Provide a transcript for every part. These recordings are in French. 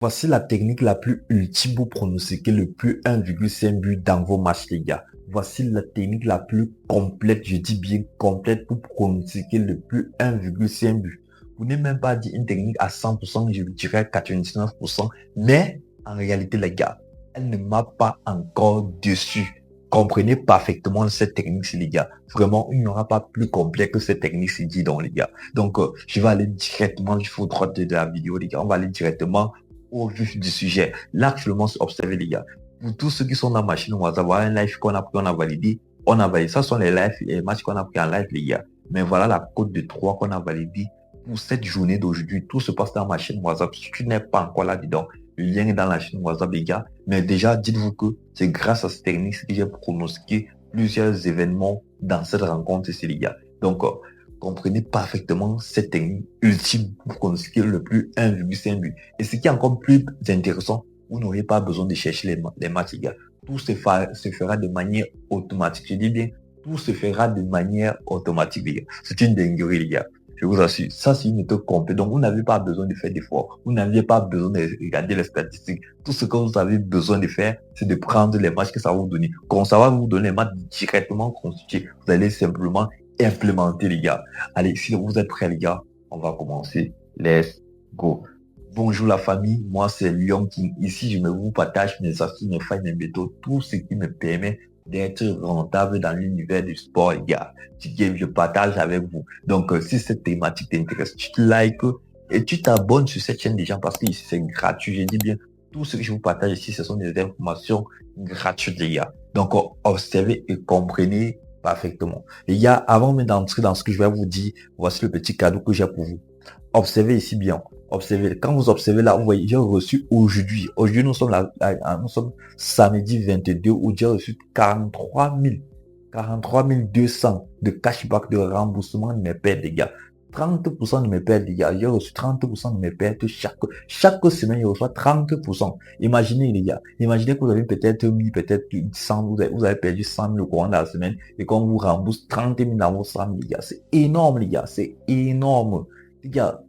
Voici la technique la plus ultime pour pronostiquer le plus 1,5 but dans vos matchs, les gars. Voici la technique la plus complète, je dis bien complète, pour pronostiquer le plus 1,5 but. Vous n'avez même pas dit une technique à 100%, je dirais 99%, mais en réalité, les gars, elle ne m'a pas encore déçu. Comprenez parfaitement cette technique, les gars. Vraiment, il n'y aura pas plus complet que cette technique, dit donc, les gars. Donc, je vais aller directement, il faut droit de la vidéo, les gars. On va aller directement au vif du sujet. Là, actuellement, observez les gars. Pour tous ceux qui sont dans la machine, on va avoir un live qu'on a pris, on a validé. On a validé. Ça sont les lives, les matchs qu'on a pris en live, les gars. Mais voilà la cote de 3 qu'on a validé pour cette journée d'aujourd'hui. Tout se passe dans ma chaîne WhatsApp. Si tu n'es pas encore là-dedans, le lien est dans la chaîne WhatsApp, les gars. Mais déjà, dites-vous que c'est grâce à cette technique que j'ai pronostiqué plusieurs événements dans cette rencontre ici, les gars. Donc, comprenez parfaitement cette technique ultime pour pronostiquer le plus 1,5 but. Et ce qui est encore plus intéressant, vous n'aurez pas besoin de chercher les matchs, les gars. Tout se fera de manière automatique. Je dis bien, tout se fera de manière automatique, les gars. C'est une dinguerie, les gars. Je vous assure. Ça, c'est une méthode complète. Donc, vous n'avez pas besoin de faire d'efforts. Vous n'aviez pas besoin de regarder les statistiques. Tout ce que vous avez besoin de faire, c'est de prendre les matchs que ça va vous donner. Quand ça va vous donner les matchs directement constitués, vous allez simplement implémenter, les gars. Allez, si vous êtes prêts, les gars, on va commencer. Let's go. Bonjour la famille, moi c'est Lyon King. Ici, je me vous partage mes astuces, mes failles, mes méthodes, tout ce qui me permet d'être rentable dans l'univers du sport, les gars. Je partage avec vous. Donc, si cette thématique t'intéresse, tu te likes et tu t'abonnes sur cette chaîne déjà parce que ici c'est gratuit. Je dis bien, tout ce que je vous partage ici, ce sont des informations gratuites, les gars. Donc, observez et comprenez parfaitement. Les gars, avant même d'entrer dans ce que je vais vous dire, voici le petit cadeau que j'ai pour vous. Observez ici bien. Observez. Quand vous observez là, vous voyez, j'ai reçu aujourd'hui. Aujourd'hui, nous sommes nous sommes samedi 22 où j'ai reçu 43 200 de cashback de remboursement de mes pertes, les gars. 30% de mes pertes, les gars. J'ai reçu 30% de mes pertes chaque semaine, je reçois 30%. Imaginez, les gars. Imaginez que vous avez peut-être mis, peut-être 100, vous avez perdu 100 000 courant dans la semaine et qu'on vous rembourse 30 000 dans vos 100 000, les gars. C'est énorme, les gars. C'est énorme. Les gars,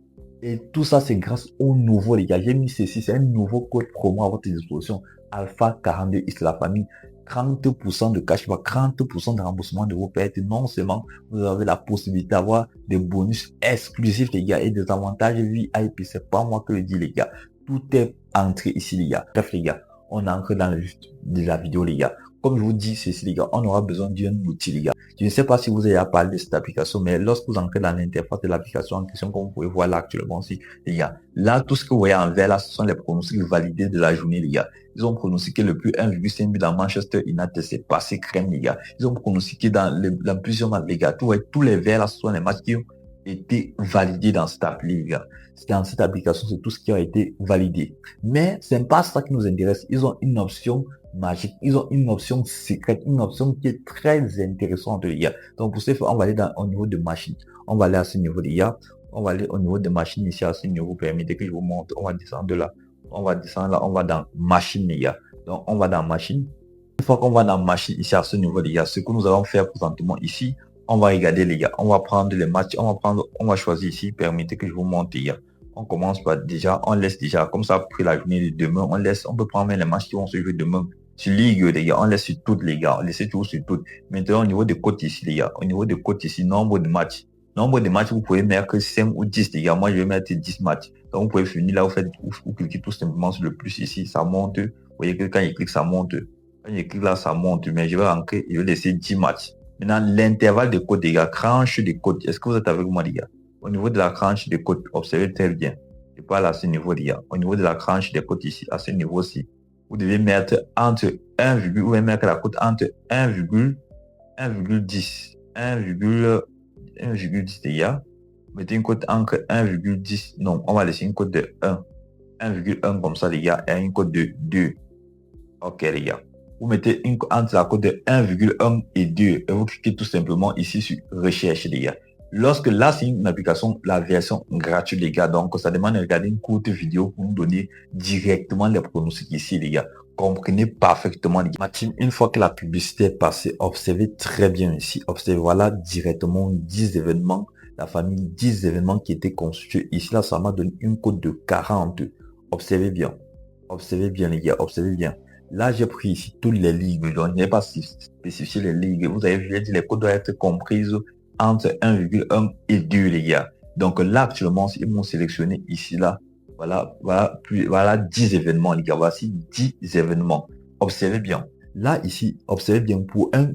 et tout ça, c'est grâce au nouveau, les gars. J'ai mis ceci, c'est un nouveau code promo à votre disposition. Alpha 42, c'est la famille. 30% de cashback, 30% de remboursement de vos pertes. Non seulement vous avez la possibilité d'avoir des bonus exclusifs, les gars, et des avantages VIP. C'est pas moi que le dis, les gars. Tout est entré ici, les gars. Bref, les gars, on entre dans le vif de la vidéo, les gars. Comme je vous dis ceci, les gars, on aura besoin d'un outil, les gars. Je ne sais pas si vous avez parlé de cette application, mais lorsque vous entrez dans l'interface de l'application en question, comme vous pouvez voir là actuellement aussi, les gars, là, tout ce que vous voyez en vert, là, ce sont les pronostics validés de la journée, les gars. Ils ont pronostiqué le plus 1,5 but dans Manchester United, c'est passé crème, les gars. Ils ont pronostiqué dans plusieurs matchs, les gars. Tous les verts, là, ce sont les matchs qui ont été validés dans cette appli, les gars. Dans cette application, c'est tout ce qui a été validé. Mais c'est pas ça qui nous intéresse. Ils ont une option magique. Ils ont une option secrète, une option qui est très intéressante, les gars. Donc, pour ce faire, on va aller au niveau de machine. On va aller à ce niveau, les gars. On va aller au niveau de machine ici, à ce niveau. Permettez que je vous montre. On va descendre de là. On va descendre là. On va dans machine, les gars. Donc, on va dans machine. Une fois qu'on va dans machine ici, à ce niveau, les gars, ce que nous allons faire présentement ici, on va regarder, les gars. On va prendre les matchs. On va choisir ici. Permettez que je vous montre, les gars. On commence par déjà, on laisse déjà, comme ça, après la journée de demain, on peut prendre les matchs qui vont se jouer demain. Sur Ligue, les gars, on laisse sur toutes, les gars. On laisse toujours sur toutes. Maintenant, au niveau des cotes ici, les gars, au niveau des cotes ici, nombre de matchs. Nombre de matchs, vous pouvez mettre 5 ou 10, les gars. Moi, je vais mettre 10 matchs. Donc, vous pouvez finir là, vous cliquez tout simplement sur le plus ici, ça monte. Vous voyez que quand il clique, ça monte. Quand il clique là, ça monte. Mais je vais rentrer, je vais laisser 10 matchs. Maintenant, l'intervalle de cotes, les gars, tranche de cotes. Est-ce que vous êtes avec moi, les gars? Au niveau de la tranche de cotes, observez très bien. Je parle à ce niveau, les gars. Au niveau de la tranche des cotes ici, à ce niveau-ci, vous devez mettre entre 1, vous devez mettre la cote entre 1,10. 1,10, les gars. Mettez une cote entre 1,10. Non, on va laisser une cote de 1. 1,1 comme ça, les gars, et une cote de 2. Ok, les gars. Vous mettez entre la cote de 1,1 et 2 et vous cliquez tout simplement ici sur recherche, les gars. Lorsque là, c'est une application, la version gratuite, les gars. Donc, ça demande de regarder une courte vidéo pour nous donner directement les pronostics ici, les gars. Comprenez parfaitement, les gars. Ma team, une fois que la publicité est passée, observez très bien ici. Observez, voilà directement 10 événements. La famille 10 événements qui étaient constitués. Ici, là, ça m'a donné une cote de 40. Observez bien. Observez bien, les gars. Observez bien. Là, j'ai pris ici toutes les ligues. Donc, je n'ai pas spécifié les ligues. Vous avez vu, j'ai dit les codes doivent être comprises entre 1,1 et 2, les gars. Donc, là, actuellement, ils m'ont sélectionné ici, là. Voilà 10 événements, les gars. Voici 10 événements. Observez bien. Là, ici, observez bien, pour un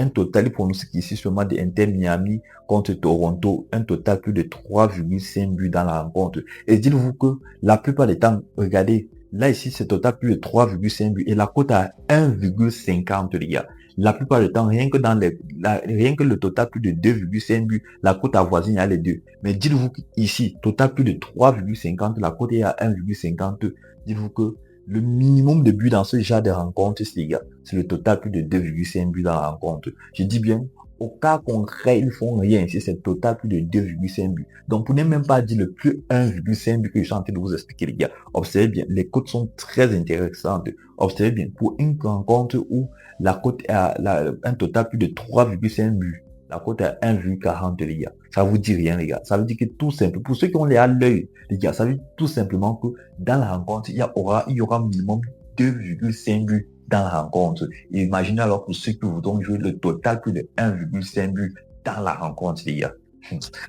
total, il pronostique ici seulement de Inter Miami contre Toronto, un total plus de 3,5 buts dans la rencontre. Et dites-vous que la plupart des temps, regardez, là ici, c'est total plus de 3,5 buts et la cote à 1,50, les gars. La plupart du temps, rien que le total plus de 2,5 buts, la cote avoisine à les deux. Mais dites-vous ici, total plus de 3,50, la cote est à 1,50. Dites-vous que le minimum de buts dans ce genre de rencontre, les gars, c'est le total plus de 2,5 buts dans la rencontre. Je dis bien, au cas concret, ils font rien ici, c'est le total plus de 2,5 buts. Donc, pour ne même pas dire le plus 1,5 but que je suis en train de vous expliquer, les gars. Observez bien, les cotes sont très intéressantes. Observez bien, pour une rencontre où la cote est à un total plus de 3,5 buts, la cote est à 1,40, les gars. Ça vous dit rien, les gars. Ça veut dire que tout simple, pour ceux qui ont les à l'œil, les gars, ça veut dire tout simplement que dans la rencontre, il y aura minimum 2,5 buts dans la rencontre. Et imaginez alors pour ceux qui voudront jouer le total plus de 1,5 but dans la rencontre, les gars.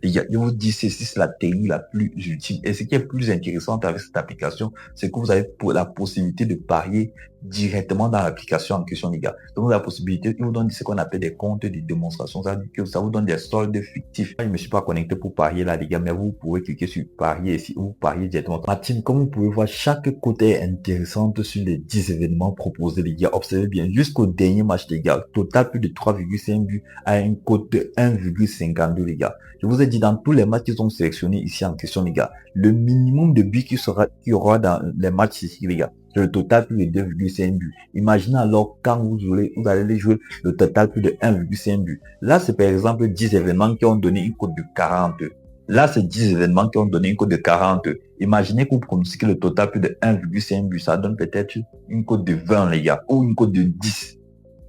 Les gars, je vous dis, c'est la technique la plus utile. Et ce qui est plus intéressant avec cette application, c'est que vous avez la possibilité de parier directement dans l'application en question, les gars. Donc, la possibilité, il vous donne ce qu'on appelle des comptes de démonstration. Ça veut dire que ça vous donne des soldes fictifs. Je ne me suis pas connecté pour parier là, les gars, mais vous pouvez cliquer sur parier ici ou parier directement. Ma team, comme vous pouvez voir, chaque côté est intéressante sur les 10 événements proposés, les gars. Observez bien, jusqu'au dernier match, les gars. Total plus de 3,5 buts à une cote de 1,52, les gars. Je vous ai dit, dans tous les matchs qu'ils ont sélectionnés ici en question, les gars, le minimum de buts qu'il y aura dans les matchs ici, les gars, c'est le total plus de 2,5 buts. Imaginez alors quand vous allez jouer le total plus de 1,5 but. Là, c'est par exemple 10 événements qui ont donné une cote de 40. Là, c'est 10 événements qui ont donné une cote de 40. Imaginez que vous pronostiquez le total plus de 1,5 but. Ça donne peut-être une cote de 20, les gars, ou une cote de 10.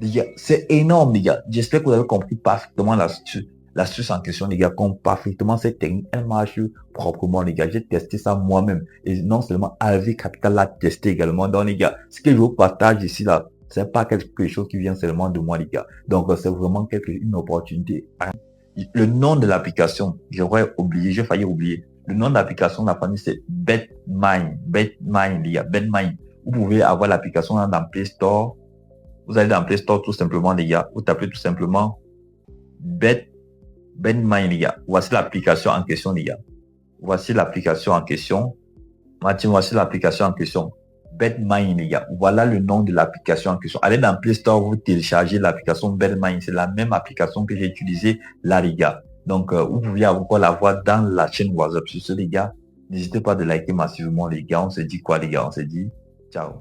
Les gars, c'est énorme, les gars. J'espère que vous avez compris parfaitement l'astuce en question, les gars, comme parfaitement cette technique, elle marche proprement, les gars. J'ai testé ça moi-même. Et non seulement AV Capital l'a testé également. Donc, les gars, ce que je vous partage ici, là, c'est pas quelque chose qui vient seulement de moi, les gars. Donc, c'est vraiment une opportunité. Le nom de l'application, j'aurais oublié, j'ai failli oublier. Le nom de l'application, la famille, c'est BetMine. BetMine, les gars, BetMine. Vous pouvez avoir l'application dans Play Store. Vous allez dans Play Store tout simplement, les gars. Vous tapez tout simplement BetMine, les gars. Voici l'application en question, les gars. Voici l'application en question. Mathieu, voici l'application en question. BetMine, les gars. Voilà le nom de l'application en question. Allez dans Play Store, vous téléchargez l'application BetMine. C'est la même application que j'ai utilisée là, les gars. Donc, vous pouvez encore la voir dans la chaîne WhatsApp. Sur ce, les gars, n'hésitez pas de liker massivement, les gars. On se dit quoi, les gars? On se dit ciao.